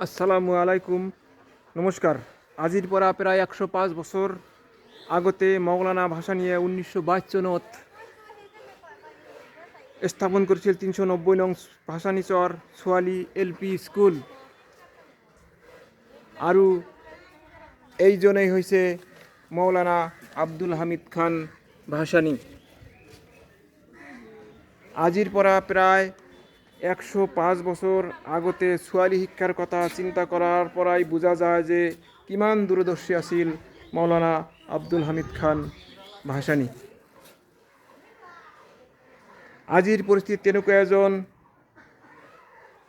আসসালামু আলাইকুম, নমস্কার। আজির পরা প্রায় 105 বছর আগতে মৌলানা ভাসানী 1922 সনত স্থাপন করেছিল 390 নং ভাসানীচর সোয়ালি এলপি স্কুল। আৰু এইজনেই হৈছে মৌলানা আব্দুল হামিদ খান ভাসানী। আজিৰ পৰা প্ৰায় 105 বছৰ আগতে ছোৱালী শিক্ষাৰ কথা চিন্তা কৰাৰ পৰাই বুজা যায় যে কিমান দূৰদৰ্শী আছিল মৌলানা আব্দুল হামিদ খান ভাসানী। আজিৰ পৰিস্থিতিত তেনেকুৱা এজন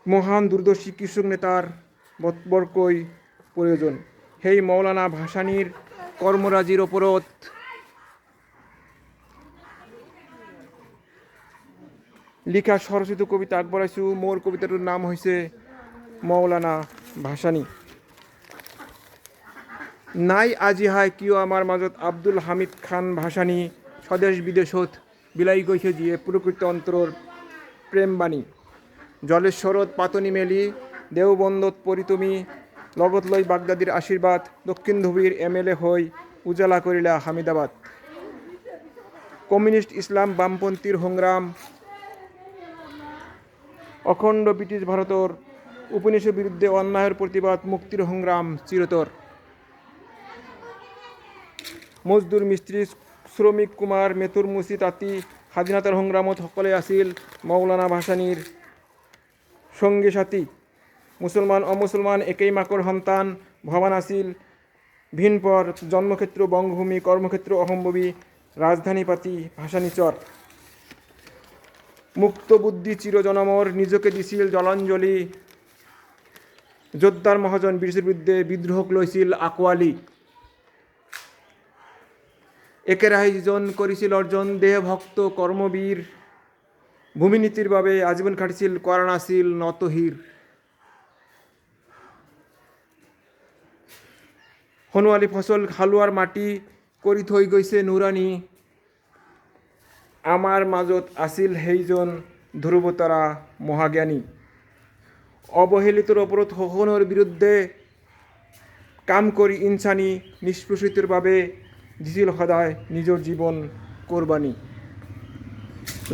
মহান দূৰদৰ্শী কৃষক নেতাৰ বৰকৈ প্ৰয়োজন। সেই মৌলানা ভাসানীৰ কৰ্মৰাজিৰ ওপৰত লিখা স্বৰচিত কবিতা আগবঢ়াইছোঁ। মোৰ কবিতাটোৰ নাম হৈছে মৌলানা ভাসানী। নাই আজি হাই কিয় আমাৰ মাজত আব্দুল হামিদ খান ভাসানী, স্বদেশ বিদেশত বিলাই গৈছে যিয়ে প্ৰকৃত অন্তৰৰ প্ৰেমবাণী। জলেশ্বৰত পাতনি মেলি দেওবন্দত পৰি তুমি, লগত লৈ বাগদাদীৰ আশীৰ্বাদ, দক্ষিণ ধুবুৰীৰ MLA হৈ উজালা কৰিলা হামিদাবাদ। কমিউনিষ্ট ইছলাম বামপন্থীৰ সংগ্ৰাম, অখণ্ড ব্ৰিটিছ ভাৰতৰ উপনিৱেশৰ বিৰুদ্ধে অন্যায়ৰ প্ৰতিবাদ, মুক্তিৰ সংগ্ৰাম চিৰতৰ। মজদুৰ মিস্ত্ৰী শ্ৰমিক কুমাৰ মেথুৰ মুচি তাঁতী স্বাধীনতাৰ সংগ্ৰামত সকলে আছিল মৌলানা ভাসানীৰ সঙ্গী সাথী। মুছলমান অমুছলমান একেই মাকৰ সন্তান ভবা নাছিল ভিনপৰ, জন্মক্ষেত্ৰ বংগভূমি, কৰ্মক্ষেত্ৰ অসম্ভৱী, ৰাজধানী পাতি ভাসানীচৰ। মুক্ত বুদ্ধি চিৰ জনমৰ, নিজকে দিছিল জলাঞ্জলি, যোদ্ধাৰ মহাজন ব্ৰিটিছৰ বিৰুদ্ধে বিদ্ৰোহক লৈছিল আকোৱালি। একেৰাহে যিজন কৰিছিল অৰ্জন, দেহভক্ত কৰ্মবীৰ, ভূমিনীতিৰ বাবে আজীৱন খাটিছিল, কৰা নাছিল নতশিৰ। সোণোৱালী ফচল হালোৱাৰ মাটি কৰি থৈ গৈছে নুৰানী, আমাৰ মাজত আছিল সেইজন ধ্ৰুৱতৰা মহাজ্ঞানী। অৱহেলিতৰ ওপৰত শোষণৰ বিৰুদ্ধে কাম কৰি ইনচানী, নিষ্পেষিতৰ বাবে দিছিল সদায় নিজৰ জীৱন কোৰবানী।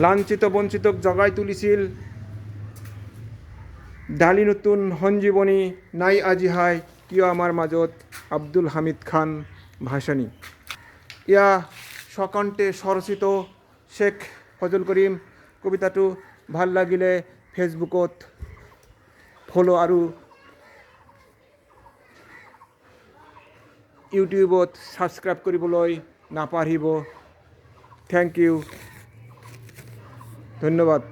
লাঞ্ছিত বঞ্চিতক জগাই তুলিছিল ঢালি নতুন সঞ্জীৱনী। নাই আজি হাই কিয় আমাৰ মাজত আব্দুল হামিদ খান ভাসানী। এয়া স্বকণ্ঠে স্বৰচিত শেখ ফজল কৰিম। কবিতাটো ভাল লাগিলে ফেচবুকত ফ'ল' আৰু ইউটিউবত ছাবস্ক্ৰাইব কৰিবলৈ নাপাহৰিব। থেংক ইউ, ধন্যবাদ।